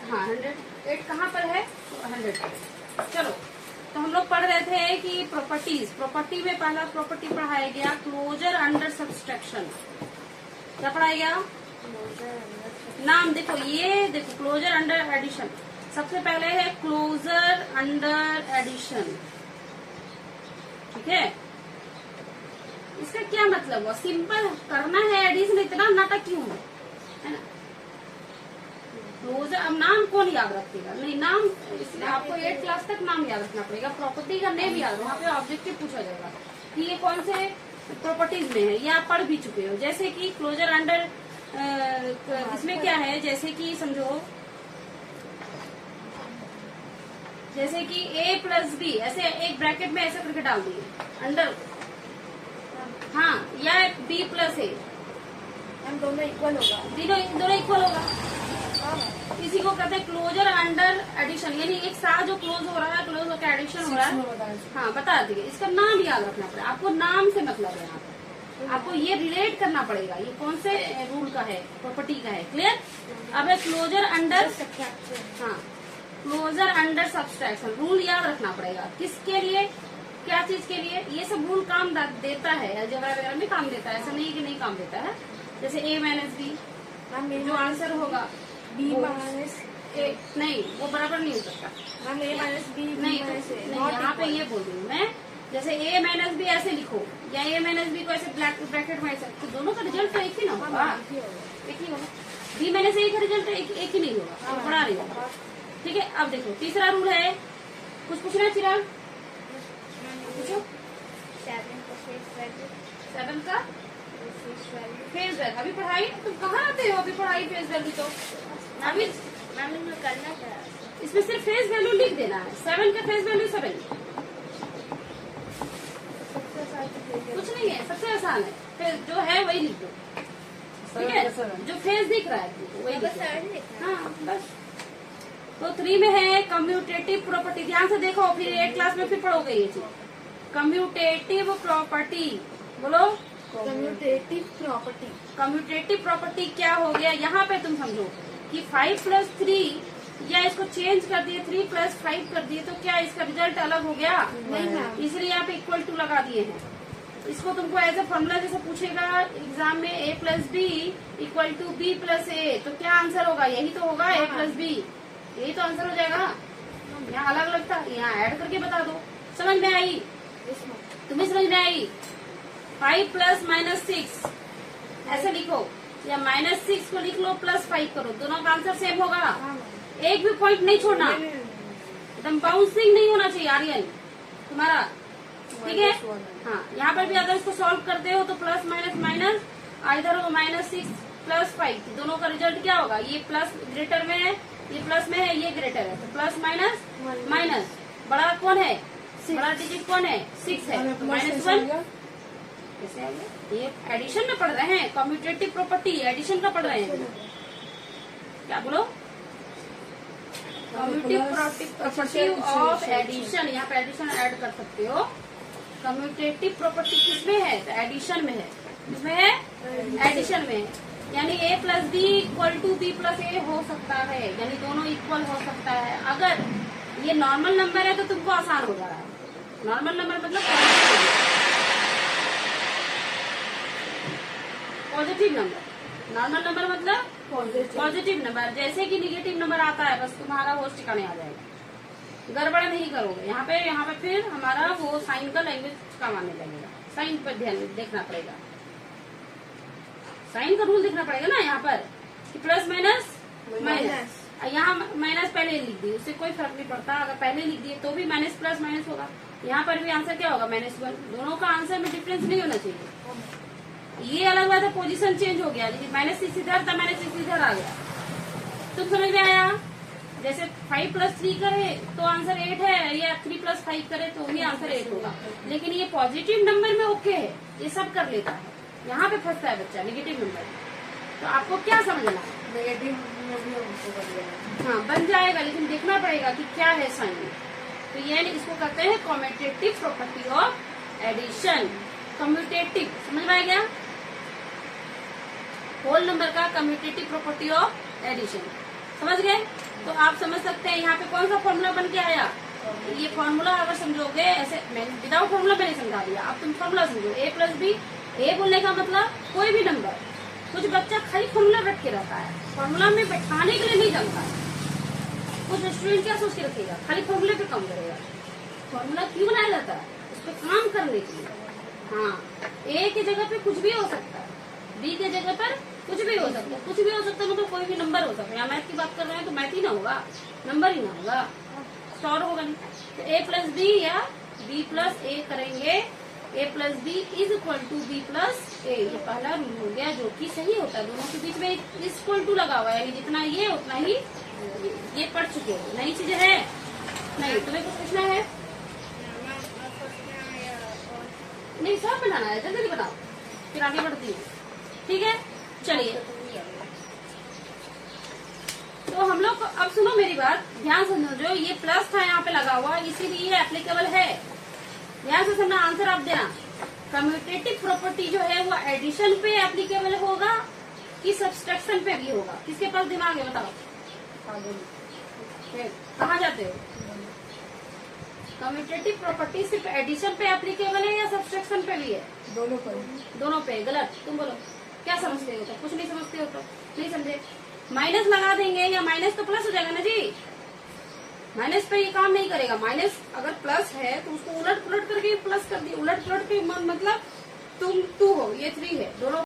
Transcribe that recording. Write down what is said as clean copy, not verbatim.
हाँ 108 कहाँ पर है? तो 100। चलो, तो हम लोग पढ़ रहे थे कि प्रॉपर्टीज, प्रॉपर्टी में पहला प्रॉपर्टी पढ़ाया गया क्लोजर अंडर सब्सट्रैक्शन। क्या पढ़ाया गया? नाम देखो, ये देखो क्लोजर अंडर एडिशन। सबसे पहले है क्लोजर अंडर एडिशन, ठीक है। इसका क्या मतलब हुआ? सिंपल करना है एडिशन, इतना नाटक क्यों है ना? क्लोजर, अब नाम कौन याद रखेगा? नहीं, नाम इसलिए आपको 8 क्लास तक नाम याद रखना पड़ेगा। प्रॉपर्टी का नेम याद, वहाँ पे ऑब्जेक्टिव पूछा जाएगा कि ये कौन से प्रॉपर्टीज में है, ये आप पढ़ भी चुके हो। जैसे कि क्लोजर अंडर इसमें क्या है, जैसे कि समझो, जैसे कि a प्लस बी, ऐसे एक ब्रैकेट में ऐसे करके डाल दिए अंडर, हाँ, या b प्लस ए, हम दोनों इक्वल होगा, दोनों इक्वल होगा। इसी को कहते हैं क्लोजर अंडर एडिशन, यानी एक साथ जो क्लोज हो रहा है, क्लोज होकर एडिशन हो रहा है। हाँ, बता दिए। इसका नाम याद रखना पड़ेगा आपको, नाम से मतलब है यहाँ पे आपको ये रिलेट करना पड़ेगा, ये कौन से रूल का है, प्रॉपर्टी का है। क्लियर? अब है क्लोजर अंडर, हाँ, क्लोजर अंडर सब्सट्रैक्शन। रूल याद रखना पड़ेगा, किसके लिए, क्या चीज के लिए। ये सब रूल काम देता है, अलजेब्रा वगैरह में काम देता है, ऐसा नहीं कि नहीं काम देता है। जैसे a माइनस बी, जो आंसर होगा b माइनस ए, नहीं, वो बराबर नहीं हो सकता। मैम a माइनस b नहीं, यहाँ पे ये बोल रही हूँ मैं, जैसे a माइनस बी ऐसे लिखो, या a माइनस बी को ऐसे ब्रैकेट में ऐसे, तो दोनों का रिजल्ट तो एक ही ना होगा, एक ही होगा। b माइनस a का रिजल्ट एक ही नहीं होगा, बड़ा नहीं होगा। ठीक है, अब देखो तीसरा रूल है, कुछ पूछना चिराग? पूछो। 7 का फेस वैल्यू अभी पढ़ाई, तुम कहाँ आते हो अभी पढ़ाई फेस वैल्यू? तो अभी मैम करना क्या है? इसमें सिर्फ फेस वैल्यू लिख देना है। 7 का फेस वैल्यू 7, कुछ नहीं है, सबसे आसान है, जो है वही लिख दो, ठीक है। जो फेस दिख रहा है वही लिख दो। हाँ बस। तो 3 में है कम्यूटेटिव प्रॉपर्टी, ध्यान से देखो, फिर 8 क्लास में फिर पढ़ोगे ये चीज। कम्यूटेटिव प्रॉपर्टी, बोलो। कम्यूटेटिव प्रॉपर्टी, कम्यूटेटिव प्रॉपर्टी क्या हो गया? यहाँ पे तुम समझो कि 5 प्लस 3, या इसको चेंज कर दिए 3 प्लस 5 कर दिए, तो क्या इसका रिजल्ट अलग हो गया? नहीं मैम, इसलिए यहाँ पे इक्वल टू लगा दिए हैं। इसको तुमको एज ए फॉर्मूला जैसे पूछेगा एग्जाम में, a plus B equal to B plus A, तो क्या आंसर होगा? यही तो होगा, a प्लस बी, यही तो आंसर हो जाएगा। यहाँ अलग अलग था, यहाँ ऐड करके बता दो। समझ में आई? तुम्हें समझ में आई? 5 प्लस माइनस 6 ऐसे लिखो, या माइनस 6 को लिख लो, प्लस 5 करो, दोनों का आंसर सेम होगा। एक भी पॉइंट नहीं छोड़ना, एकदम बाउंसिंग नहीं होना चाहिए आर्यन तुम्हारा, ठीक है। हाँ, यहाँ पर भी अगर इसको सॉल्व करते हो तो प्लस माइनस माइनस, इधर हो -6 प्लस 5, दोनों का रिजल्ट क्या होगा? ये प्लस ग्रेटर में है, ये प्लस में है, ये ग्रेटर है, तो प्लस माइनस माइनस, बड़ा कौन है? बड़ा डिजिट कौन है? 6 है, तो -1 कैसे आ गया? ये एडिशन में पढ़ रहे हैं, कम्यूटेटिव प्रॉपर्टी एडिशन का पढ़ रहे हैं। क्या बोलो? कम्यूटेटिव प्रॉपर्टी ऑफ एडिशन, यहाँ पे एडिशन ऐड कर सकते हो। कम्यूटेटिव प्रॉपर्टी किसमें है? तो एडिशन में है। किसमें है? एडिशन में है। यानी a plus B equal to B plus A हो सकता है, यानी दोनों इक्वल हो सकता है। अगर ये नॉर्मल नंबर है तो तुमको आसान हो जा रहा है। नॉर्मल नंबर मतलब पॉजिटिव नंबर, नॉर्मल नंबर मतलब पॉजिटिव नंबर। जैसे कि निगेटिव नंबर आता है, बस तुम्हारा होश ठिकाने आ जाएगा, गड़बड़ नहीं करोगे। यहाँ पे फिर हमारा वो साइन का लैंग्वेज काम आने लगेगा। साइन पर ध्यान देखना पड़ेगा, साइन का रूल देखना पड़ेगा ना यहाँ पर, कि प्लस माइनस माइनस। यहाँ माइनस पहले लिख दी, उससे कोई फर्क नहीं पड़ता, अगर पहले लिख दिए तो भी माइनस प्लस माइनस होगा। यहाँ पर भी आंसर क्या होगा? -1। दोनों का आंसर में डिफरेंस नहीं होना चाहिए। ये अलग बात है, पोजीशन चेंज हो गया, लेकिन -6 इधर था, -6 इधर आ गया। तुम समझ में आया? जैसे 5 प्लस 3 करे तो आंसर 8 है, या 3 प्लस 5 करे तो भी आंसर 8 होगा। लेकिन ये पॉजिटिव नंबर में ओके है, ये सब कर लेता है। यहाँ पे फंसता है बच्चा नेगेटिव नंबर। तो आपको क्या समझना है? नेगेटिव में भी हमको बन जाएगा। हाँ, बन जाएगा, लेकिन देखना पड़ेगा कि क्या है साइन। तो ये इसको कहते हैं commutative property of addition. Commutative समझ में आ गया? होल नंबर का कम्यूटेटिव प्रॉपर्टी ऑफ एडिशन समझ गए? तो आप समझ सकते हैं यहाँ पे कौन सा फॉर्मूला बन के आया। ये फॉर्मूला अगर समझोगे ऐसे, मैं विदाउट फॉर्मूला मैंने समझा दिया, अब तुम फॉर्मूला समझो। ए प्लस बी, ए बोलने का मतलब कोई भी नंबर। कुछ बच्चा खाली फॉर्मूला रख के रहता है, फॉर्मूला में बैठाने के लिए नहीं जानता है। कुछ स्टूडेंट क्या सोच के रखेगा, खाली फॉर्मूले पे काम करेगा। फॉर्मूला क्यों बनाया जाता है, उस पर काम करने के लिए। हाँ, ए की जगह पे कुछ भी हो सकता है, बी के जगह पर कुछ भी हो सकता है। कुछ भी हो सकता है मतलब कोई भी नंबर हो सकता है। यहाँ मैथ की बात कर रहे हैं तो मैथ ही ना होगा, नंबर ही ना होगा, स्टोर होगा नहीं। तो ए प्लस बी या बी प्लस ए करेंगे, A plus B is equal to B plus A. ये पहला रूल हो गया जो कि सही होता है। दोनों के बीच में इक्वल टू लगा हुआ है, यानी जितना ये उतना ही ये पढ़ चुके हो। नई चीजें है नहीं, तुम्हें कुछ पूछना है? नहीं, सब बनाना है, जल्दी बनाओ फिर आगे बढ़ती हूँ। ठीक है, चलिए। तो हम लोग अब सुनो मेरी बात, ध्यान से समझो। ये प्लस था यहाँ पे लगा हुआ, इसीलिए एप्लीकेबल है। ध्यान से सुनना, आंसर आप देना। कम्यूटेटिव प्रॉपर्टी जो है वो एडिशन पे एप्लीकेबल होगा कि सब्सट्रैक्शन पे भी होगा? किसके पास दिमाग है बताओ, कहाँ जाते हो? कम्यूटेटिव प्रॉपर्टी सिर्फ एडिशन पे एप्लीकेबल है या सब्सट्रैक्शन पे भी है? दोनों पर। दोनों पे। गलत, तुम बोलो क्या समझते हो? तो कुछ नहीं समझते हो तो नहीं समझे। माइनस लगा देंगे या माइनस तो प्लस हो जाएगा ना जी। माइनस पे ये काम नहीं करेगा। माइनस अगर प्लस है तो उसको उलट पुलट करके प्लस कर दिए। उलट पुलट के मतलब तुम 2 हो, ये 3 है, दोनों